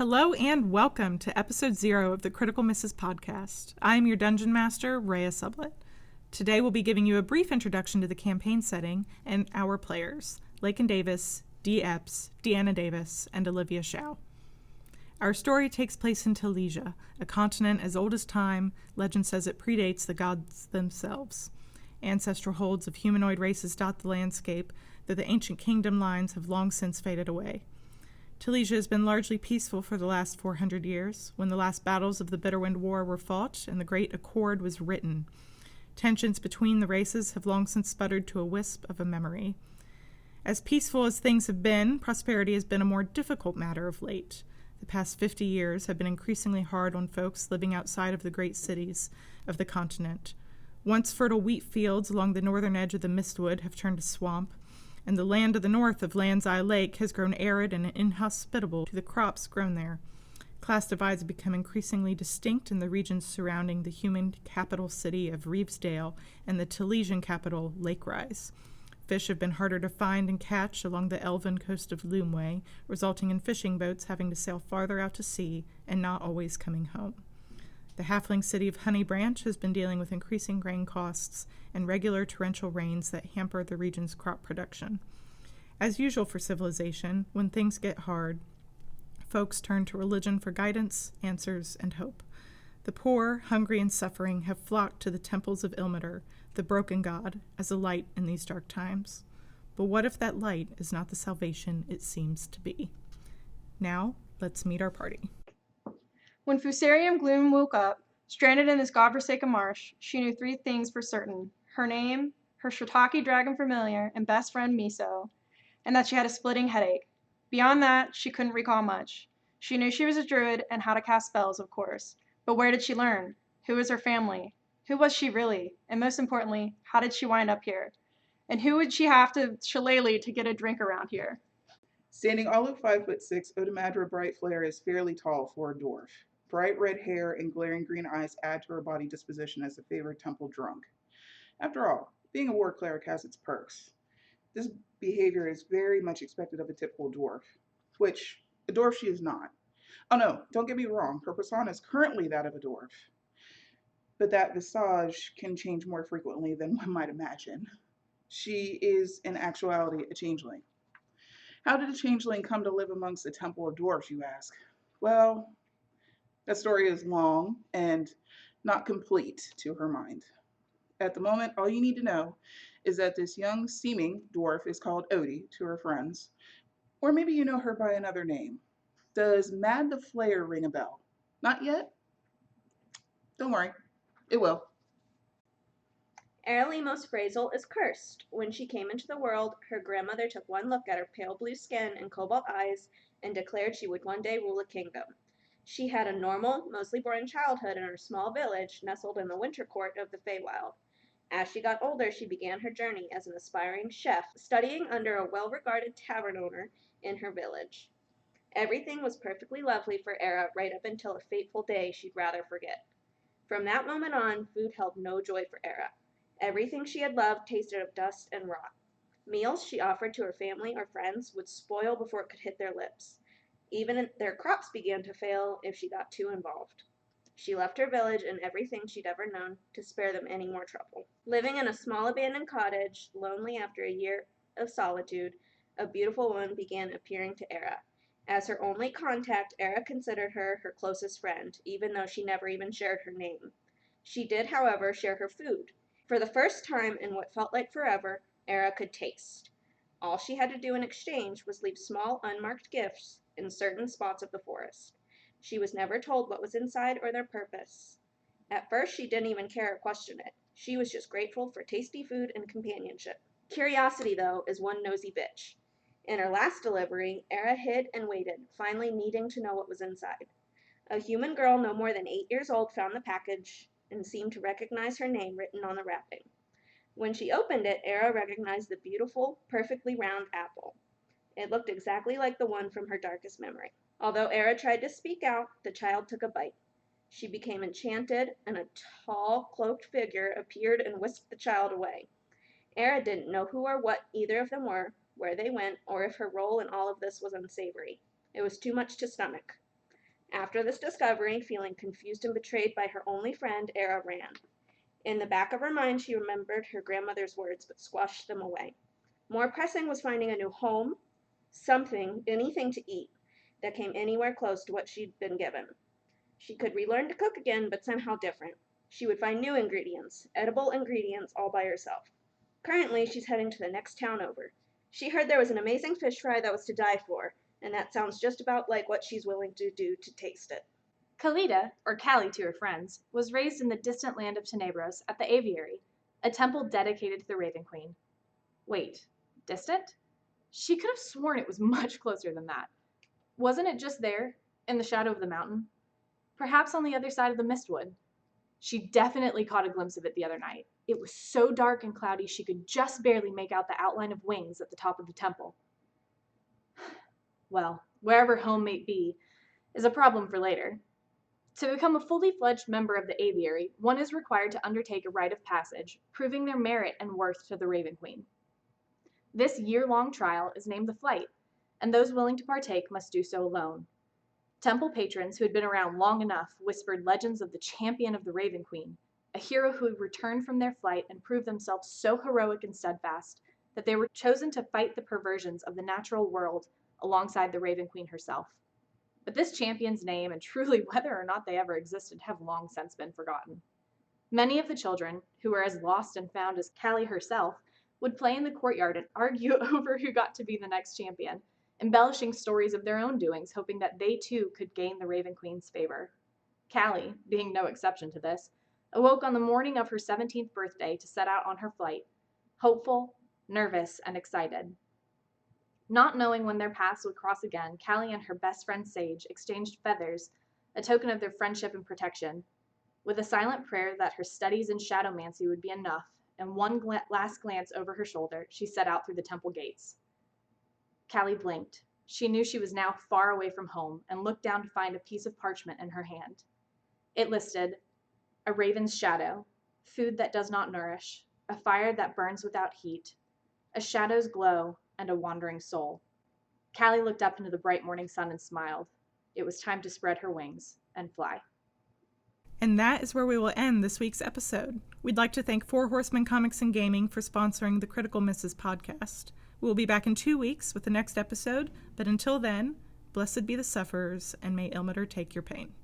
Hello and welcome to episode 0 of the Critical Misses podcast. I am your dungeon master, Rhea Sublet. Today we'll be giving you a brief introduction to the campaign setting and our players, Lakin Davis, Dee Epps, Deanna Davis, and Olivia Shao. Our story takes place in Talisia, a continent as old as time. Legend says it predates the gods themselves. Ancestral holds of humanoid races dot the landscape, though the ancient kingdom lines have long since faded away. Talisia has been largely peaceful for the last 400 years, when the last battles of the Bitterwind War were fought and the Great Accord was written. Tensions between the races have long since sputtered to a wisp of a memory. As peaceful as things have been, prosperity has been a more difficult matter of late. The past 50 years have been increasingly hard on folks living outside of the great cities of the continent. Once fertile wheat fields along the northern edge of the Mistwood have turned to swamp, and the land to the north of Land's Eye Lake has grown arid and inhospitable to the crops grown there. Class divides have become increasingly distinct in the regions surrounding the human capital city of Reevesdale and the Talisian capital, Lakerise. Fish have been harder to find and catch along the elven coast of Loomway, resulting in fishing boats having to sail farther out to sea and not always coming home. The halfling city of Honeybranch has been dealing with increasing grain costs and regular torrential rains that hamper the region's crop production. As usual for civilization, when things get hard, folks turn to religion for guidance, answers, and hope. The poor, hungry, and suffering have flocked to the temples of Ilmater, the broken god, as a light in these dark times. But what if that light is not the salvation it seems to be? Now, let's meet our party. When Fusarium Gloom woke up, stranded in this godforsaken marsh, she knew 3 things for certain: her name, her shiitake dragon familiar, and best friend Miso, and that she had a splitting headache. Beyond that, she couldn't recall much. She knew she was a druid and how to cast spells, of course, but where did she learn? Who was her family? Who was she really? And most importantly, how did she wind up here? And who would she have to shillelagh to get a drink around here? Standing all of 5'6", Odemadra Brightflayer is fairly tall for a dwarf. Bright red hair and glaring green eyes add to her body disposition as a favored temple drunk. After all, being a war cleric has its perks. This behavior is very much expected of a typical dwarf, which a dwarf she is not. Oh no, don't get me wrong, her persona is currently that of a dwarf, but that visage can change more frequently than one might imagine. She is, in actuality, a changeling. How did a changeling come to live amongst the temple of dwarfs, you ask? Well, that story is long and not complete to her mind. At the moment, all you need to know is that this young seeming dwarf is called Odie to her friends, or maybe you know her by another name. Does Mad the Flayer ring a bell? Not yet? Don't worry, it will. Erralimos Frazil is cursed. When she came into the world, her grandmother took one look at her pale blue skin and cobalt eyes and declared she would one day rule a kingdom. She had a normal, mostly boring childhood in her small village nestled in the winter court of the Feywild. As she got older, she began her journey as an aspiring chef, studying under a well-regarded tavern owner in her village. Everything was perfectly lovely for Era right up until a fateful day she'd rather forget. From that moment on, food held no joy for Era. Everything she had loved tasted of dust and rot. Meals she offered to her family or friends would spoil before it could hit their lips. Even their crops began to fail if she got too involved. She left her village and everything she'd ever known to spare them any more trouble. Living in a small abandoned cottage, lonely after a year of solitude, a beautiful woman began appearing to Era. As her only contact, Era considered her her closest friend, even though she never even shared her name. She did, however, share her food. For the first time in what felt like forever, Era could taste. All she had to do in exchange was leave small, unmarked gifts in certain spots of the forest. She was never told what was inside or their purpose. At first, she didn't even care or question it. She was just grateful for tasty food and companionship. Curiosity, though, is one nosy bitch. In her last delivery, Era hid and waited, finally needing to know what was inside. A human girl no more than 8 years old found the package and seemed to recognize her name written on the wrapping. When she opened it, Era recognized the beautiful, perfectly round apple. It looked exactly like the one from her darkest memory. Although Era tried to speak out, the child took a bite. She became enchanted, and a tall, cloaked figure appeared and whisked the child away. Era didn't know who or what either of them were, where they went, or if her role in all of this was unsavory. It was too much to stomach. After this discovery, feeling confused and betrayed by her only friend, Era ran. In the back of her mind, she remembered her grandmother's words, but squashed them away. More pressing was finding a new home, something, anything to eat, that came anywhere close to what she'd been given. She could relearn to cook again, but somehow different. She would find new ingredients, edible ingredients, all by herself. Currently, she's heading to the next town over. She heard there was an amazing fish fry that was to die for, and that sounds just about like what she's willing to do to taste it. Khaalida, or Callie to her friends, was raised in the distant land of Tenebros at the Aviary, a temple dedicated to the Raven Queen. Wait, distant? She could have sworn it was much closer than that. Wasn't it just there, in the shadow of the mountain? Perhaps on the other side of the mistwood. She definitely caught a glimpse of it the other night. It was so dark and cloudy she could just barely make out the outline of wings at the top of the temple. Well, wherever home may be is a problem for later. To become a fully fledged member of the Aviary, one is required to undertake a rite of passage, proving their merit and worth to the Raven Queen. This year-long trial is named the Flight, and those willing to partake must do so alone. Temple patrons who had been around long enough whispered legends of the champion of the Raven Queen, a hero who had returned from their flight and proved themselves so heroic and steadfast that they were chosen to fight the perversions of the natural world alongside the Raven Queen herself. But this champion's name, and truly whether or not they ever existed, have long since been forgotten. Many of the children, who were as lost and found as Callie herself, would play in the courtyard and argue over who got to be the next champion, embellishing stories of their own doings, hoping that they too could gain the Raven Queen's favor. Callie, being no exception to this, awoke on the morning of her 17th birthday to set out on her flight, hopeful, nervous, and excited. Not knowing when their paths would cross again, Callie and her best friend Sage exchanged feathers, a token of their friendship and protection. With a silent prayer that her studies in Shadowmancy would be enough, and one last glance over her shoulder, she set out through the temple gates. Callie blinked. She knew she was now far away from home, and looked down to find a piece of parchment in her hand. It listed, "A raven's shadow, food that does not nourish, a fire that burns without heat, a shadow's glow, and a wandering soul." Callie looked up into the bright morning sun and smiled. It was time to spread her wings and fly. And that is where we will end this week's episode. We'd like to thank Four Horsemen Comics and Gaming for sponsoring the Critical Misses podcast. We will be back in 2 weeks with the next episode, but until then, blessed be the sufferers, and may Ilmater take your pain.